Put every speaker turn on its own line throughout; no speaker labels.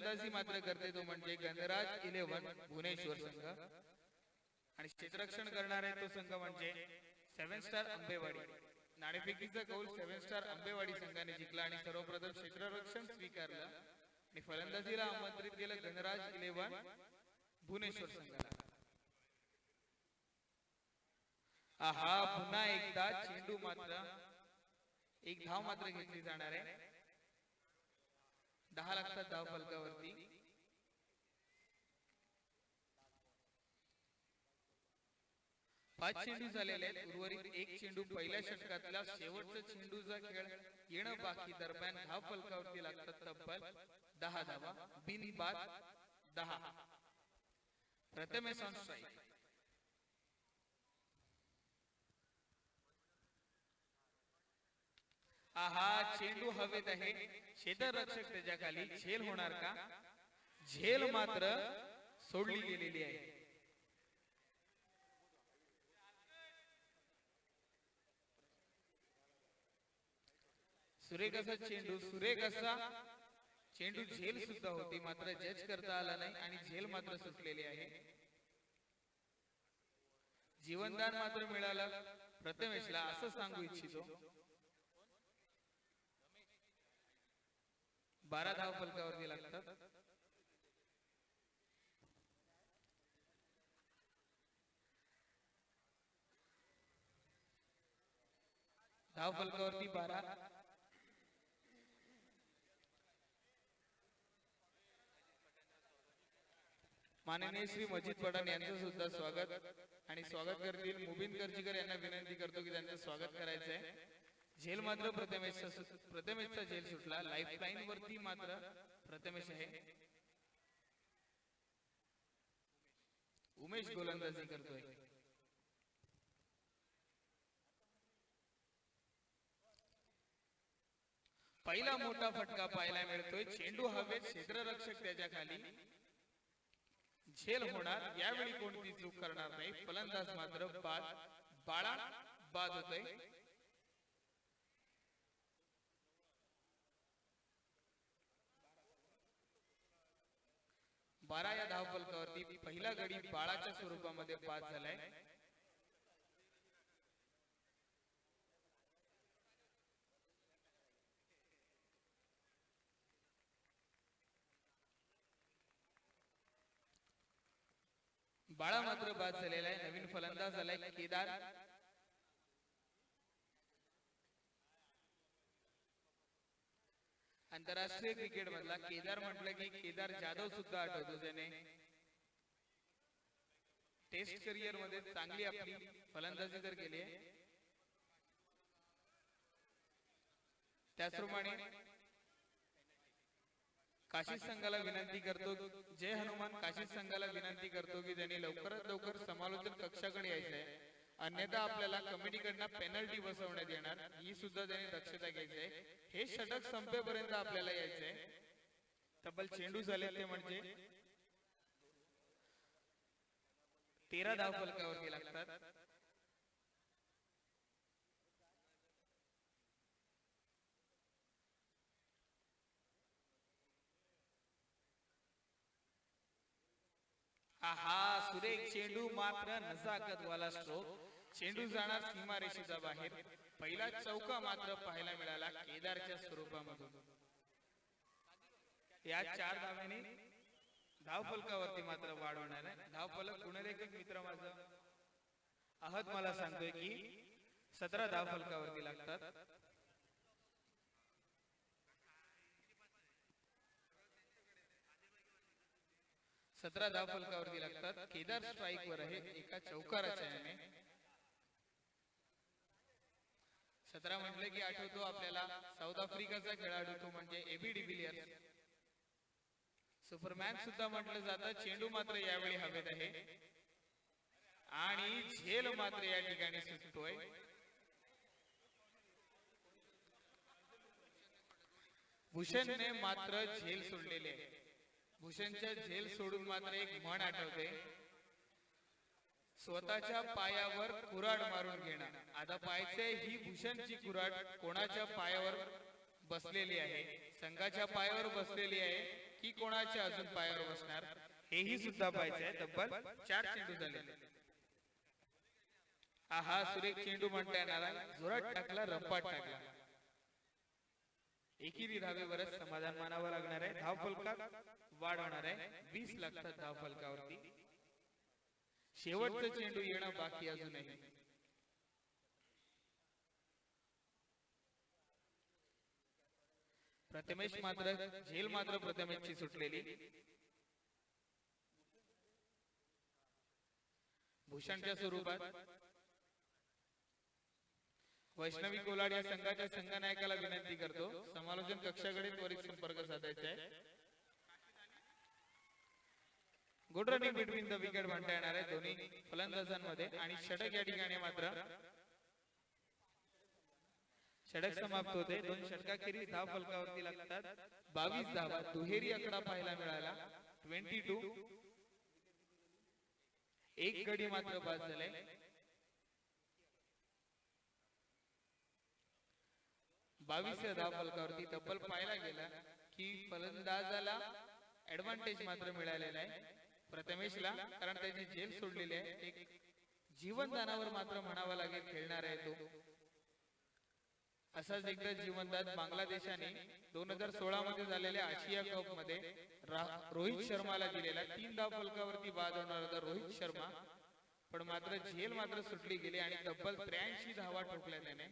फलंदाजी मात्र करते तो म्हणजे गणराज 11 भुवनेश्वर संघ आणि क्षेत्ररक्षण करणारा तो संघ म्हणजे 7 स्टार आंबेवाडी। नाणेफेकीचा कौल 7 स्टार आंबेवाडी संघाने जिंकला आणि सर्वप्रथम क्षेत्ररक्षण स्वीकारलं आणि फलंदाजीला आमंत्रित केलं गणराज 11 भुवनेश्वर संघाला। आहा पुन्हा एकदा चेंडू मात्र एक धाव मात्र घेतली जाणार आहे। 10 लागतात धाव फलकावरती। पाच चेंडू झालेले आहेत, उर्वरित एक चेंडू पहिल्या षटकातला शेवटचा चेंडूचा खेळ येणं बाकी दरम्यान धाव फलकावरती लागतात तब्बल 10 धावा। बिनबाद 10। Prathamesh on strike. आहा चेंडू हवेत आहे, क्षेत्ररक्षक त्याच्या खाली झेल होणार का? झेल मात्र सोडली गेलेली आहे। सुरेख असा चेंडू, सुरेख असा चेंडू, झेल सुद्धा होती मात्र जज करता आला नाही आणि झेल मात्र सुटलेली आहे। जीवनदान मात्र मिळालं प्रथमेशला असं सांगू इच्छितो। 12 धाव फलकावरती लागतात। धाव फलकावरती 12। माननीय श्री मजिद पठाण यांचं सुद्धा स्वागत आणि स्वागत करतील मुबीन करजीकर यांना विनंती करतो की त्यांचं स्वागत करायचं आहे। झेल मात्र प्रथमेशचा झेल सुटला। लाईफलाईन वरती मात्र प्रथमेश आहे। उमेश गोलंदाजी करतोय। पहिला मोठा फटका पाहायला मिळतोय। चेंडू हवेत, क्षेत्ररक्षक त्याच्या खाली, झेल होणार। यावेळी कोणती चूक करणार नाही, फलंदाज मात्र बाद होतोय। बारा या धाव फलकावरती पहिला गडी बाळाच्या स्वरूपामध्ये बाद झालाय। बाळा मात्र बाद झालेला आहे। नवीन फलंदाज आलाय केदार। आंतरराष्ट्रीय क्रिकेट मधला केदार म्हटलं की केदार जाधव सुद्धा आठवतो, ज्याने टेस्ट करिअर मध्ये चांगली आपली फलंदाजी तर केली आहे। त्याचप्रमाणे काशीद संघाला विनंती करतो, जय हनुमान काशीद संघाला विनंती करतो की त्यांनी लवकरात लवकर समालोचन कक्षाकडे यायचं आहे, अन्यथा आपल्याला कमिटीकडनं पेनल्टी बसवण्यात येणार, ही सुद्धा त्यांनी दक्षता घ्यायची आहे। हे षटक संपेपर्यंत आपल्याला यायचंय। तब्बल चेंडू झाले ते म्हणजे 13 धाव फलकावरती लागतात। आहा सुरेख चेंडू मात्र नजाकत वाला स्ट्रोक, चेंडू जाणार सीमारेषेच्या बाहेर। पहिला चौका मात्र पाहायला मिळाला केदारच्या स्वरूपामधून। या 4 धावांनी धाव फलकावरती मात्र वाढ होणार आहे। धाव फलक गुणलेखक मित्र माझा आहत मला सांगतोय की 17 धाव फलकावरती लागतात। सतरा धाव फलकावरती लागतात। केदार स्ट्राइक वर आहे एका चौकाराच्या याने। 17 म्हटले की आठवतो आपल्याला साऊथ आफ्रिकाचा खेळाडू, तो म्हणजे एबी डिव्हिलियर्स, सुपरमॅन सुद्धा म्हटलं जातं। चेंडू मात्र यावेळी हवेत आहे आणि झेल मात्र या ठिकाणी सुटतोय। भूषणने मात्र झेल सोडलेले आहे। भूषणच्या झेल सोडून मात्र एक म्हण आठवते, स्वतःच्या पायावर कुऱ्हाड मारून घेणं। आता पाहायचंय ही भूषणची कुऱ्हाड कोणाच्या पायावर बसलेली आहे? संघाच्या पायावर बसलेली आहे की कोणाच्या अजून पायावर बसणार हेही सुद्धा पाहायचं आहे. तब्बल 4 चेंडू झाले. आहा सुरेख चेंडू म्हणता येणार, जोरात टाकला, रंपाट टाकला. एकेरी धावेवरच समाधान मानावं लागणार आहे. धाव फलकात वाढ होणार आहे. 20 लागतात धाव फलकावरती. शेवटचं चेंडू येणं बाकी अजूनही. प्रथमेश मात्र झेल मात्र प्रथमेशची सुटलेली. भूषणच्या स्वरूपात वैष्णवी कोलाड या संघाच्या संघनायकाला विनंती करतो, समालोचन कक्षाकडे त्वरित संपर्क साधायचा आहे. Good running between the wicket म्हणता येणार आहे दोन्ही फलंदाजांमध्ये. आणि षटक या ठिकाणी मात्र षटक समाप्त होते. 2 षटकाखेरीज धाव फलकावरती लागतात 22 धावा. दुहेरी आकडा पाहायला मिळाला 22. एक गडी मात्र बाद झाले. बावीसच्या धाव फलकावरती तब्बल पाहायला गेला की फलंदाजाला ऍडव्हान्टेज मात्र मिळालेला आहे प्रथमेशला, कारण त्याची झेल सोडलेली आहे. एक जीवनदानावर मात्र म्हणावा लागेल खेळणार आहे तो. असाच एकदा जीवनदान बांगलादेशाने 2016 मध्ये झालेल्या आशिया कप मध्ये रोहित शर्माला दिलेला. 3 धाव फलकावरती बाद होणार होता रोहित शर्मा, पण मात्र झेल मात्र सुटली गेली आणि तब्बल 83 धावा ठोकल्या त्याने.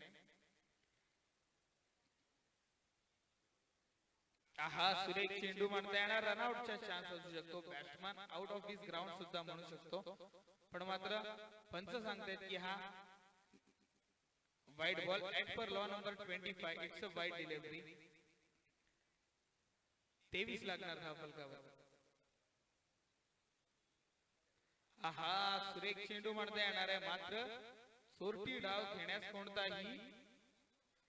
आहा सुरेख चेंडू म्हणता येणार, रनआउटचा चान्स असू शकतो. Batsman out of his ground सुद्धा म्हणू शकतो, पण मात्र पंच सांगतात की हा wide ball at per law number 25. It's a wide delivery. 23 लागणार धाव फलकावर. आहा सुरेख चेंडू म्हणता येणार आहे, मात्र सोरटी डाव घेण्यास कोणताही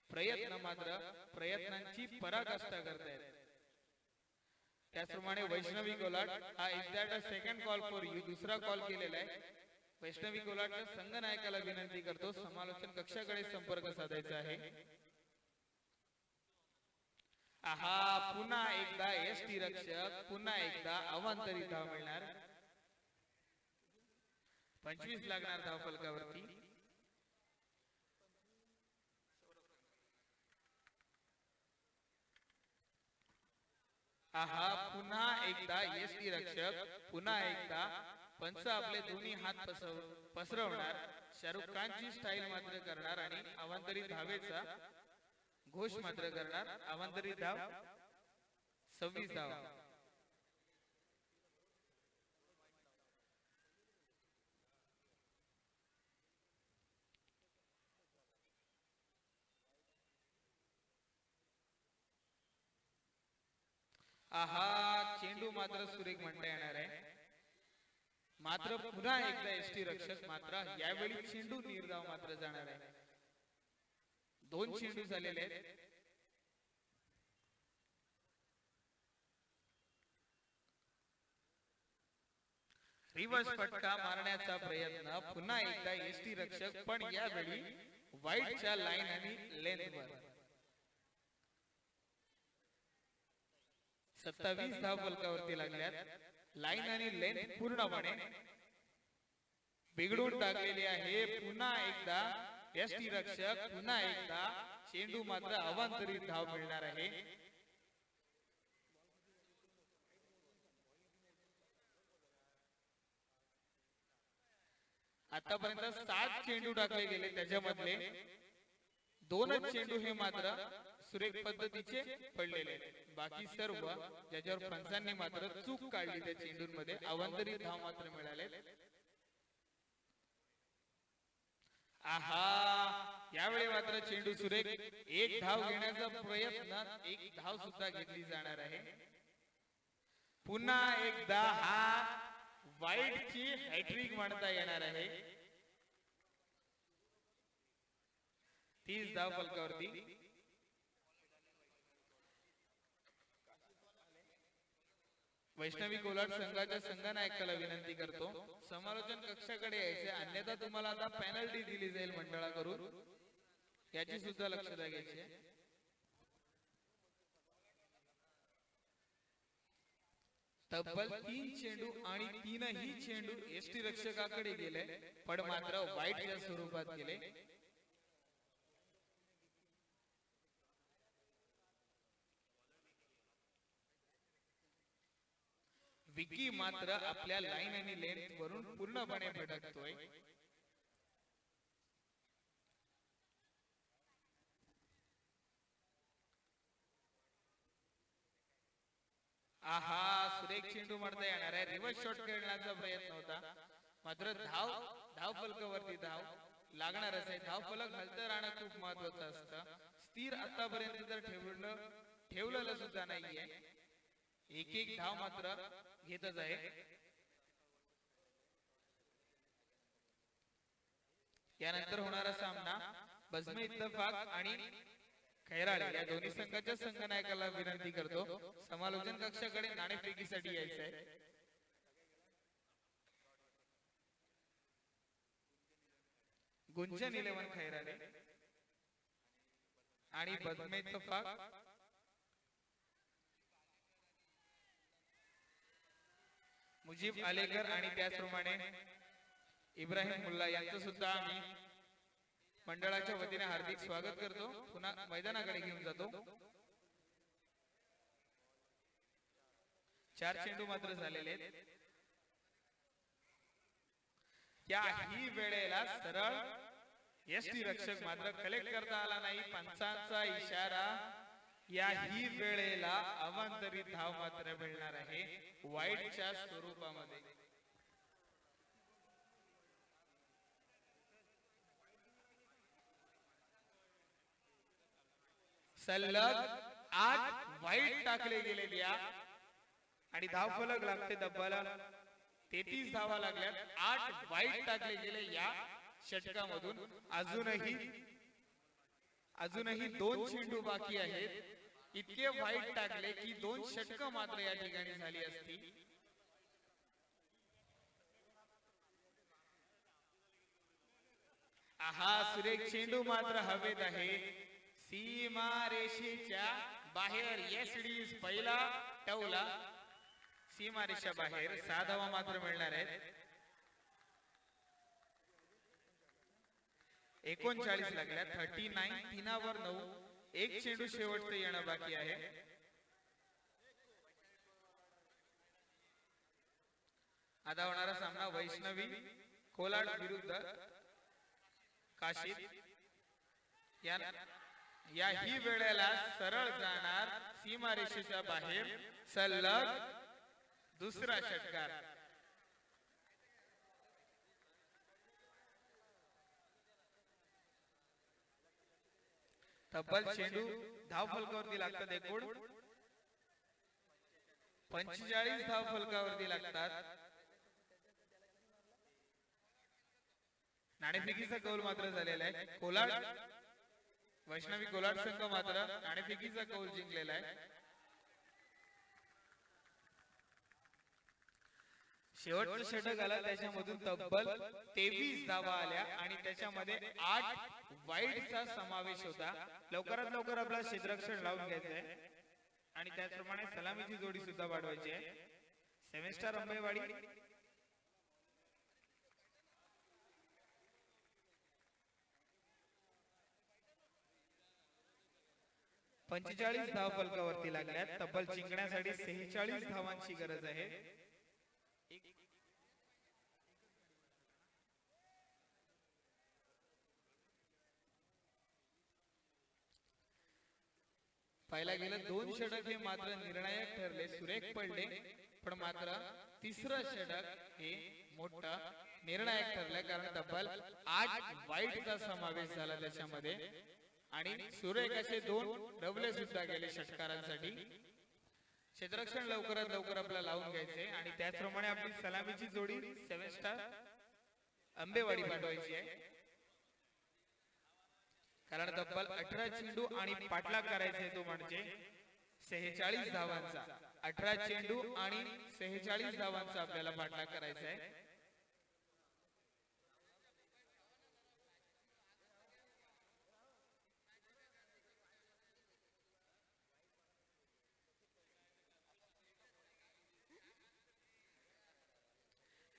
प्रयत्न मात्र प्रयत्नांची पराकाष्ठा करतायत. त्याचप्रमाणे वैष्णवी कोलाड हा is that a second call for you, दुसरा कॉल केलेला आहे. वैष्णवी कोलाडच्या संघनायकाला विनंती करतो, समालोचन कक्षाकडे संपर्क साधायचा आहे. आहा पुन्हा एकदा एसटी रक्षक, पुन्हा एकदा अवांतरित धाव मिळणार. 25 लागणार धाव फलकावरती. आहा पुन्हा एकदा एसटी रक्षक, पुन्हा एकदा पंच आपले दोन्ही हात पसरवणार. शाहरुख खानची स्टाईल मात्र करणार आणि अवांतरित धावेचा घोष मात्र करणार. अवांतरित धाव 26 धाव. आहा चेंडू मात्र सुरेख म्हणता येणार आहे, मात्र पुन्हा एकदा एसटी रक्षक, मात्र यावेळी चेंडू निर्धाव मात्र जाणार आहे. 2 चेंडू झालेले आहेत. रिव्हर्स फटका मारण्याचा प्रयत्न, पुन्हा एकदा एसटी रक्षक, पण यावेळी वाईडच्या लाईन आणि लेंथवर. 27 धाव फलकावरती लागल्यात. लाईन आणि लेंथ पूर्णपणे बिघडून टाकलेली आहे. पुन्हा एकदा एसटी रक्षक, पुन्हा एकदा चेंडू मात्र अवांतरित धाव मिळणार आहे. आतापर्यंत 7 चेंडू टाकले गेले, त्याच्यामधले 2च चेंडू हे मात्र सुरेख पद्धतीचे पडलेले. बाकी सर्व ज्याच्यावर पंचांनी मात्र चूक काढली त्या चेंडूंमध्ये अवांतरित धाव मात्र मिळाले. आहा यावेळी मात्र चेंडू सुरेख. 1 धाव घेण्याचा प्रयत्न, 1 धाव सुद्धा घेतली जाणार आहे. पुन्हा एकदा हा वाईडची हॅट्रिक म्हणता येणार आहे. 30 धाव फलकावरती. वैष्णवी कोलाड संघाच्या संघनायकाला विनंती करतो, समालोचन कक्षाकडे यायचे, अन्यथा तुम्हाला आता पेनल्टी दिली जाईल मंडळाकडून, याची सुद्धा लक्षात घ्यायची. तब्बल 3 चेंडू आणि तीनही चेंडू एसटी रक्षकाकडे गेले, पण मात्र वाईटच्या स्वरूपात गेले. विकी मात्र आपल्या लाईन आणि लेंथ वरून पूर्णपणे भटकतोय. आहा, सुरेख चेंडू मारता येणार आहे. रिव्हर्स शॉट खेळण्याचा प्रयत्न होता, मात्र धाव फलकावरती धाव लागणारच आहे. धाव फलक हलतं राहणं खूप महत्वाचं असतं. स्थिर आतापर्यंत जर ठेवलेलं सुद्धा नाहीये. एक एक धाव मात्र घेतच आहे. यानंतर होणारा सामना बजमे इत्तफाक आणि खैराळे या दोन्ही संघाच्या संघनायकाला विनंती करतो, समालोचन कक्षाकडे नाणेफेकीसाठी यायचं आहे. गुंजन 11 खैराळे आणि बजमे इत्तफाक मुजीब आलेकर आणि त्याचप्रमाणे इब्राहिम मुल्ला यांचं सुद्धा आम्ही मंडळाच्या वतीने हार्दिक स्वागत करतो. पुन्हा मैदानाकडे घेऊन जातो. 4 चेंडू मात्र झालेले आहेत. त्याही वेळेला सरळ एसटी रक्षक मात्र कलेक्ट करता आला नाही. पंचांचा इशारा. याही वेळेला अवांतरित धाव मात्र मिळणार आहे वाईडच्या स्वरूपामध्ये. सलग 8 वाईट टाकले गेले आणि धाव फलक लागते. तब्बल 33 धावा लागल्यात. 8 वाईट टाकले गेले या षटकामधून. अजूनही 2 चेंडू बाकी आहेत. इतके वाईट टाकले की 2 षटक मात्र या ठिकाणी झाली असती. आहा, सुरेख चेंडू मात्र हवेत आहे. सीमा रेषेच्या बाहेर एसडीज पहिला टवला. सीमा रेषा बाहेर 6 धावा मात्र मिळणार आहेत. 39 लागल्या. 39 तीनावर 9. एक चेंडू शेवटचं येणं बाकी आहे. आता होणारा सामना वैष्णवी कोलाड विरुद्ध काशीद. याही वेळेला सरळ जाणार सीमारेषेच्या बाहेर सलग दुसरा षटकार. तब्बल चेंडू धाव फलकावरती लागतात. एकूण 45 धाव फलकावरती लागतात. नाणेफेकीचा कौल मात्र झालेला आहे. कोलाड वैष्णवी कोलाड संघ मात्र नाणेफेकीचा कौल जिंकलेला आहे. शेवटचं षटक आला, त्याच्यामधून तब्बल 23 धावा आल्या आणि त्याच्यामध्ये 8 वाईडचा समावेश होता. लवकरात लवकर आपला क्षेत्ररक्षण लावून घ्यायचं आहे आणि त्याचप्रमाणे सलामीची जोडी सुद्धा वाढवायची आहे. 7 स्टार अंबेवाडी 45 धाव फलकावरती लागल्यात. तब्बल जिंकण्यासाठी 46 धावांची गरज आहे. पहिला गेलं 2 षटक हे मात्र निर्णायक ठरले, सुरेख पडले, पण मात्र तिसरं षटक हे मोठं निर्णायक ठरलं, कारण तब्बल 8 वाईटचा समावेश झाला त्याच्यामध्ये आणि सुरेख असे 2 डबले सुद्धा गेले षटकारांसाठी. क्षेत्ररक्षण लवकरात लवकर आपल्याला लावून घ्यायचे आणि त्याचप्रमाणे आपली सलामीची जोडी 7 स्टार अंबेवाडी पाठवायची आहे, कारण तब्बल 18 चेंडू आणि पाठलाग करायचे तो म्हणजे 46 धावांचा. 18 चेंडू आणि 46 धावांचा आपल्याला पाठलाग करायचा आहे.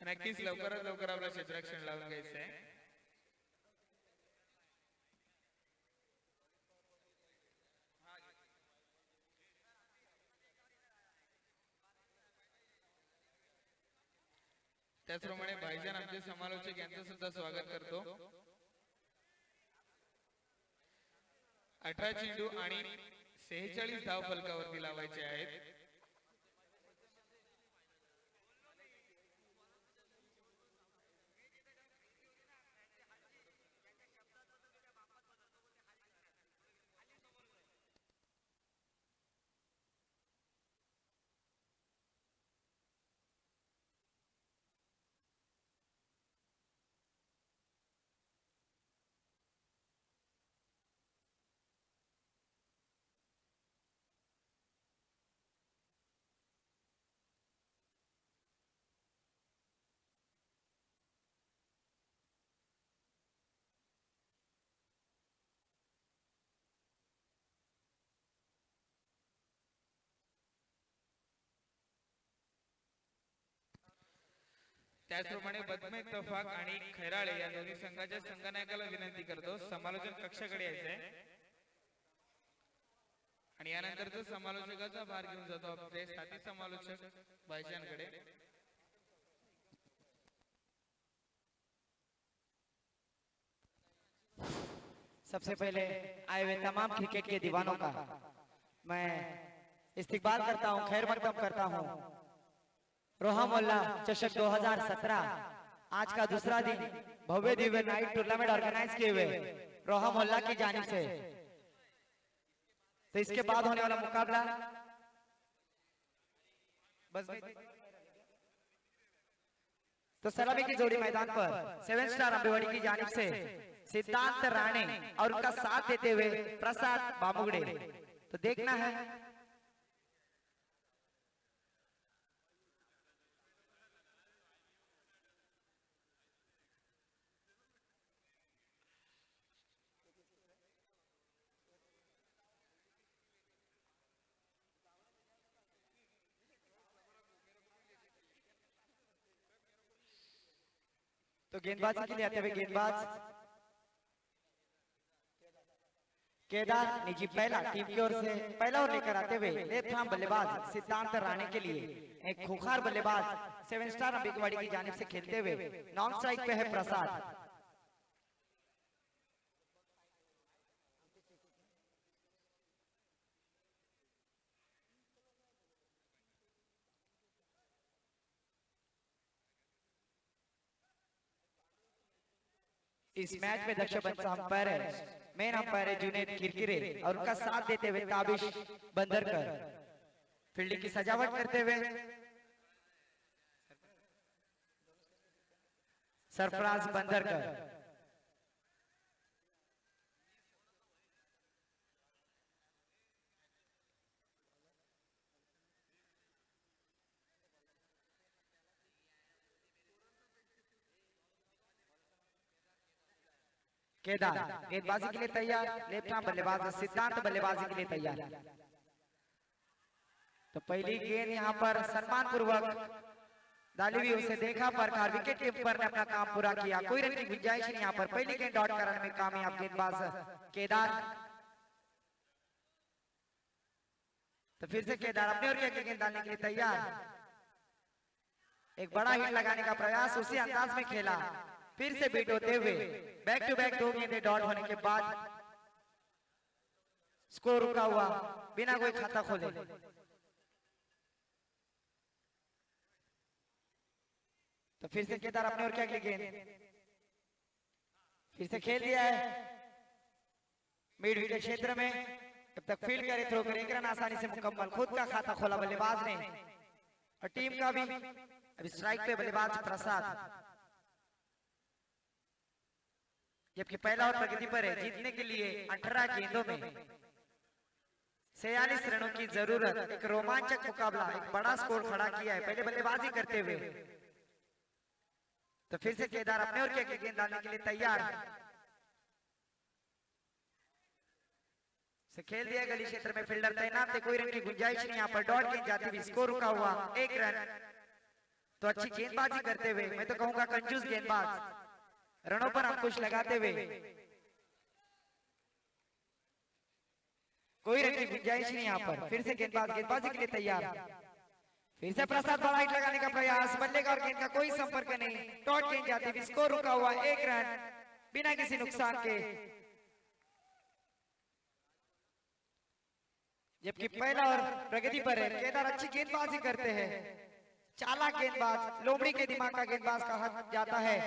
नक्कीच लवकरात लवकर आपलं क्षेत्ररक्षण लावून घ्यायचं आहे. त्याचप्रमाणे भाईजान आमचे समालोचक यांचं सुद्धा स्वागत करतो. 18 चेंडू आणि 46 धाव फलकावरती लावायचे आहेत. त्याचप्रमाणे बदमे तफाक आणि खैराळे या दोन्ही संघाच्या संघनायकाला विनंती करतो समालोचन कक्षाकडे यायचंय. आणि यानंतरच समालोचकाचा भार घेऊन जातो आपले साथी समालोचक भाईजानकडे.
सबसे पहले आए हुए तमाम क्रिकेट के दीवानों का मैं इस्तकबाल करता हूं, खैर मकदम करता हूं। रोहा मोहल्ला चषक 2017 आज का दूसरा दिन भव्य दिव्य नाइट टूर्नामेंट ऑर्गेनाइज किए हुए रोहा मोहल्ला की जानिब से। तो इसके बाद होने वाला मुकाबला तो सलामी की जोड़ी मैदान पर 7 स्टार अंबेवाड़ी की जानिब से सिद्धांत राणे और उनका साथ देते हुए प्रसाद बामुगड़े। तो देखना है तो गेंदबाजी के लिए आते हुए गेंदबाज केदार निजी पहला टीम की ओर से पहला ओवर लेकर आते हुए लेफ्ट आर्म बल्लेबाज सिद्धांत राणे के लिए एक खूंखार बल्लेबाज 7 स्टार अंबेवाड़ी की जानिब से खेलते हुए नॉन स्ट्राइक पे है प्रसाद। इस मैच में दर्शक अंपायर है मेन अंपायर है जुनेद किरकिरे और उनका साथ देते हुए ताबिश बंदरकर। फील्डिंग की सजावट करते हुए सरफराज बंदरकर। केदार गेंदबाजी के लिए तैयार, लेफ्ट आर्म बल्लेबाज सिद्धांत बल्लेबाजी के लिए तैयार। तो पहली गेंद यहाँ पर सम्मान पूर्वक दालीवी उसे देखा पर विकेट कीपर ने अपना काम पूरा किया, कोई रन की गुंजाइश नहीं यहाँ पर। पहली गेंद डॉट कराने में कामयाब गेंदबाज केदार। तो फिर से केदार अपने और की गेंद डालने के लिए तैयार, एक बड़ा हिट लगाने का प्रयास उसी अंदाज में खेला, फिर से बीट होते हुए बैक टू बैक 2 गेंदें डॉट होने के बाद स्कोर रुका हुआ बिना कोई खाता खोले। तो फिर से केदार अपने और क्या अगली गेंद फिर से खेल दिया है मिड विकेट क्षेत्र में। जब तक फील्ड करे थ्रो करे, एक रन आसानी से मुकम्मल, खुद का खाता खोला बल्लेबाज ने और टीम का भी। अभी स्ट्राइक पे बल्लेबाज प्रसाद, जबकि पहला और प्रगति पर है। जीतने के लिए 18 गेंदों में 46 रनों की जरूरत। एक रोमांचक मुकाबला, एक बड़ा स्कोर खड़ा किया है पहले बल्लेबाजी करते हुए। तो फिर से केदार अपने और क्या गेंद डालने के लिए तैयार, से खेल दिया गली क्षेत्र में, फील्डर तैनात थे, कोई रन की गुंजाइश नहीं यहाँ पर। डॉट गेंद जाती हुई, स्कोर रुका हुआ 1 रन। तो अच्छी गेंदबाजी करते हुए, मैं तो कहूंगा कंजूस गेंदबाज, रनों पर अंकुश लगाते हुए कोई रन की गुंजाइश नहीं यहाँ पर। फिर से गेंदबाज गेंदबाजी के लिए तैयार, फिर से प्रसाद बड़ा हिट लगाने का प्रयास, बल्ले का और गेंद का कोई संपर्क नहीं, टॉट गेंद जाती हुई, स्कोर रुका हुआ 1 रन बिना किसी नुकसान के। जबकि पहला और प्रगति पर है। केदार अच्छी गेंदबाजी करते हैं, चालाक गेंदबाज, लोमड़ी के दिमाग का गेंदबाज कहा जाता है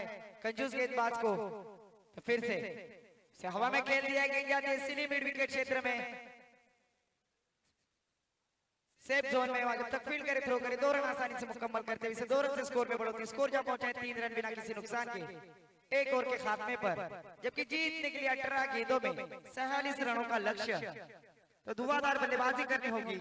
कंजूस गेंदबाज को। तो फिर से हवा में खेल दिया, गेंद जाती है सीधी मिड विकेट क्षेत्र में, सेफ जोन में। जब तक फील्ड करे, थ्रो करे, 2 रन आसानी से मुकम्मल करते हुए 2 रन से स्कोर में बढ़ोतरी। स्कोर जा पहुंचा है 3 रन बिना किसी नुकसान के 1 ओवर के खात्मे पर। जबकि जीतने के लिए 18 गेंदों में 46 रनों का लक्ष्य, तो धुआंधार बल्लेबाजी करनी होगी।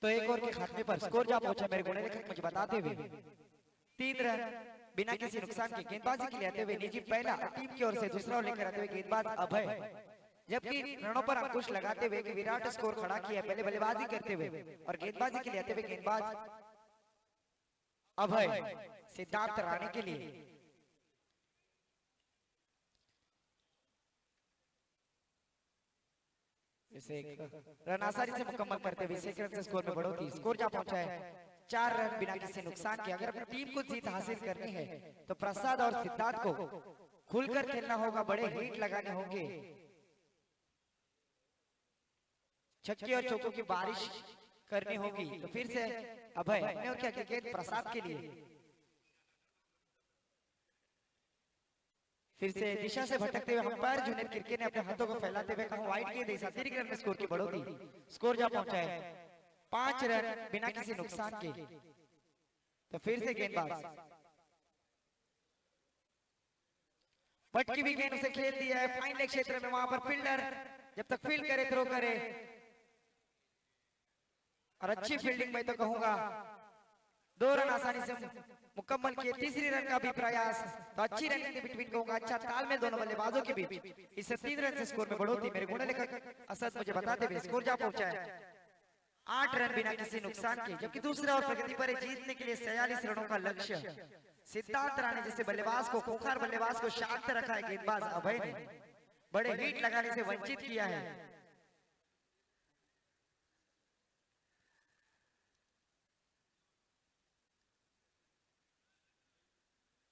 तो 1 ओवर के खात्मे पर स्कोर जा पहुंचा मेरे गुणे लेखक मुझे बताते हुए 3 रन बिना किसी नुकसान के। गेंदबाजी के लिए आते हुए निजी पहला, टीम की ओर से दूसरा ओवर लेकर आते हुए गेंदबाज अभय, जबकि रनों पर अंकुश लगाते हुए विराट स्कोर खड़ा किया पहले बल्लेबाजी करते हुए। और गेंदबाजी के लिए आते हुए गेंदबाज अभय सिद्धार्थ राणे के लिए। इसे रन आसानी से मुकम्मल करते हुए 6 रन से स्कोर में बढ़ोतरी। स्कोर जा पहुंचा है 4 रन बिना किसी नुकसान के। अगर अपनी टीम को जीत हासिल करनी है तो प्रसाद और सिद्धार्थ को खुलकर खेलना होगा, बड़े हिट लगाने होंगे, छक्के और चौकों की बारिश करनी होगी। तो फिर से अभय ने क्या गेंद प्रसाद के लिए, फिर से दिशा से भटकते हुए अंपायर जूनियर किरके ने अपने हाथों को फैलाते हुए कहा वाइड के देश अतिरिक्त रन में स्कोर की बढ़ोतरी। स्कोर जा पहुंचा है 5 रन बिना किसी नुकसान के। तो फिर से गेंदबाज पटकी भी गेंद उसे खेल दिया है फाइन लेग क्षेत्र में। वहां पर फील्डर जब तक फील्ड करे, थ्रो करे और अच्छी फील्डिंग, मैं तो कहूंगा 2 रन आसानी से मुकम्मल किए। तीसरी रन का भी प्रयास, तो अच्छी रनिंग बिटवीन कहूंगा, अच्छा तालमेल दोनों बल्लेबाजों के बीच। इससे 3 रन से स्कोर में बढ़ोतरी। मेरे गुण लेखक असद मुझे बताते हुए स्कोर जा पहुंचा है 8 रन बिना किसी नुकसान के। जबकि दूसरा और प्रगति पर जीतने के लिए 46 रनों का लक्ष्य। सिद्धार्थ राणे जैसे बल्लेबाज को, खूंखार बल्लेबाज को शांत रखा है गेंदबाज अभय ने, बड़े हिट लगाने से वंचित किया है।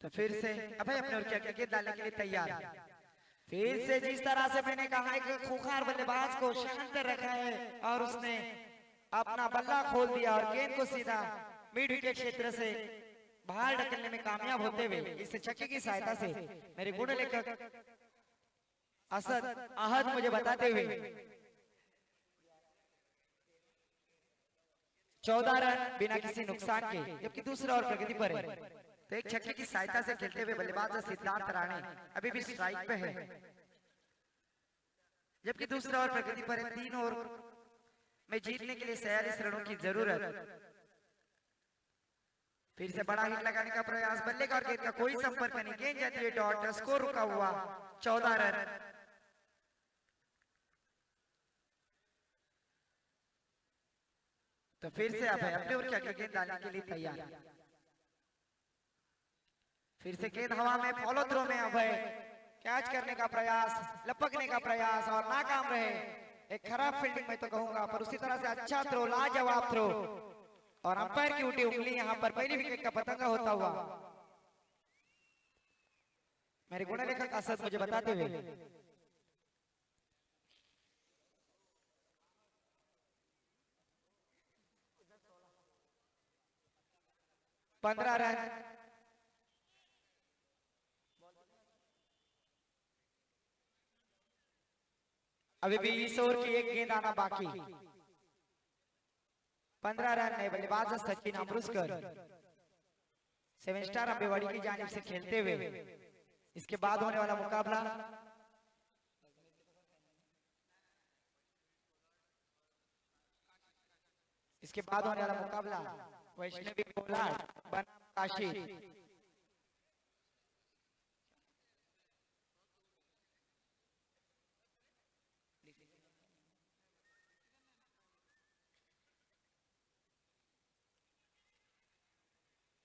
तो फिर से अभय अपने ओर क्या गेंद डालने के लिए तैयार। फिर से जिस तरह से मैंने कहा है कि खूंखार बल्लेबाज को शांत रखा है और उसने अपना बल्ला खोल दिया और गेंद को सीधा मिड विकेट क्षेत्र से बाहर ढकलने में कामयाब होते हुए इस छक्के की सहायता से मेरे गुण लेखक असद आहद मुझे बताते हुए 14 रन बिना किसी नुकसान के। जबकि दूसरा और प्रगति पर है, तो एक छक्के की सहायता से खेलते हुए बल्लेबाज सिद्धार्थ राणे अभी भी स्ट्राइक पे है। जबकि दूसरा और प्रगति पर है, 3 ओवर में जीतने के लिए 46 रनों की जरूरत। फिर से बड़ा हिट लगाने का प्रयास, बल्ले का और गेंद का कोई संपर्क नहीं, गेंद जाती है डॉट, स्कोर रुका हुआ 14 रन। तो फिर से अभय अपने ओर क्या गेंद डालने के लिए तैयार। फिर से गेंद हवा में, फॉलो थ्रो में अभय कैच करने का प्रयास, लपकने का प्रयास और नाकाम रहे। एक खराब फील्डिंग मैं तो कहूंगा, पर उसी तरह से अच्छा थ्रो, लाजवाब थ्रो और अंपायर की उल्टी उंगली यहां पर पहली विकेट का पतंगा होता हुआ मेरे गुण लेखक असद मुझे बताते हुए 15 रन अभी भी इस ओवर की एक गेंद आना बाकी। 15 रन नए बल्लेबाज सचिन अमृतसर 7 स्टार अम्बेवाड़ी की जानिब से खेलते हुए। इसके बाद होने वाला मुकाबला वैष्णवी कोलार बनाम काशी।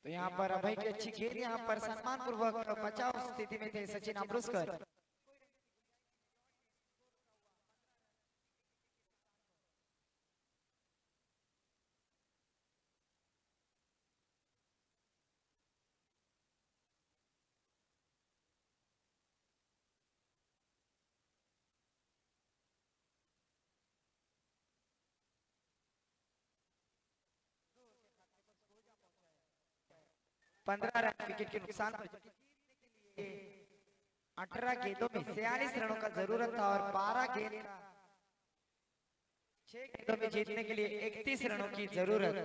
तो यहाँ पर अभय की अच्छी गेंद, यहाँ पर सम्मान पूर्वक बचाव स्थिति में थे सचिन अमृतसर। पंद्रह रन विकेट के नुकसान पर 18 गेंदों में 46 रनों का जरूरत था और 12 गेंद 6 गेंदों में जीतने के लिए 31 रनों की जरूरत।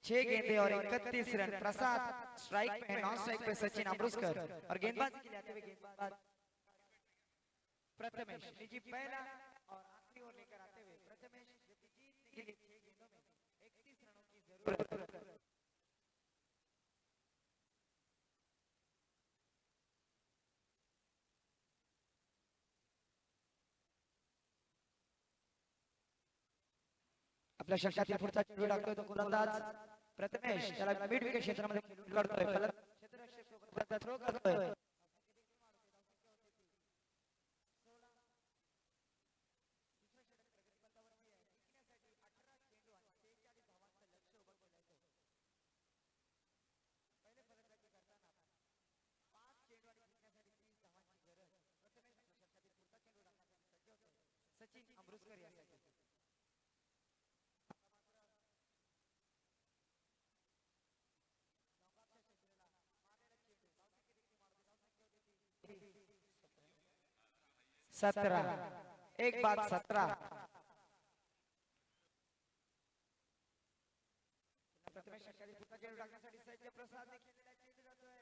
6 गेंदें और 31 रन। प्रसाद स्ट्राइक पे, नॉन स्ट्राइक पे सचिन अमृतसर और गेंदबाजी के लिए आते हुए गेंदबाज प्रथमेश निजी पहला और आखिरी ओवर लेकर आते हुए प्रथमेश जो कि जीतने के लिए 6 गेंदों में 31 रनों की जरूरत। आपल्या षटकातील पुढचा चेंडू टाकतोय तो गोलंदाज प्रथमेश, त्याला मिड विकेट क्षेत्रामध्ये खेळून काढतोय, फलंदाज क्षेत्ररक्षक थ्रो करतोय। सचिन अमृतसर यासाठी सत्रह, एक बाद 17। प्रथमेश षटकातील पुढचा चेंडू टाकण्यासाठी सज्ज प्रसाद खेळलेला चेंडू जातोय।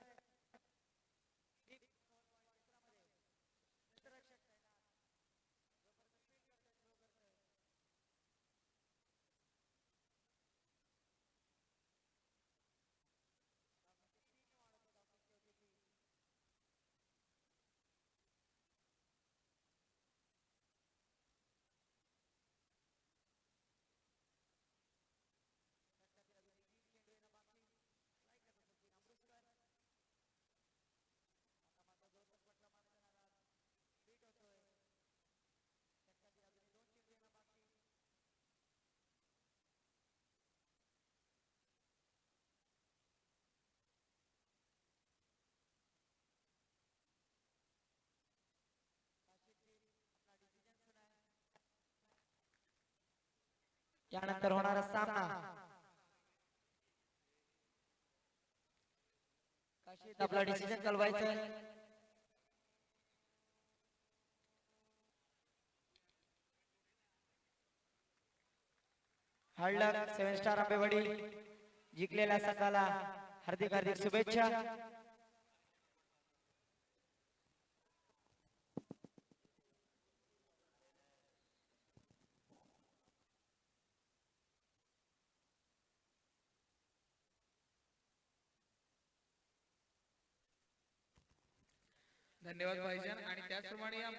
यानंतर होणारा सामना काशीत आपला डिसिजन कळवायचा आहे। हळद 7 स्टार आंबेवाडी जिंकलेल्या संघाला हार्दिक हार्दिक शुभेच्छा।
धन्यवाद भाईजान। आणि त्याचप्रमाणे या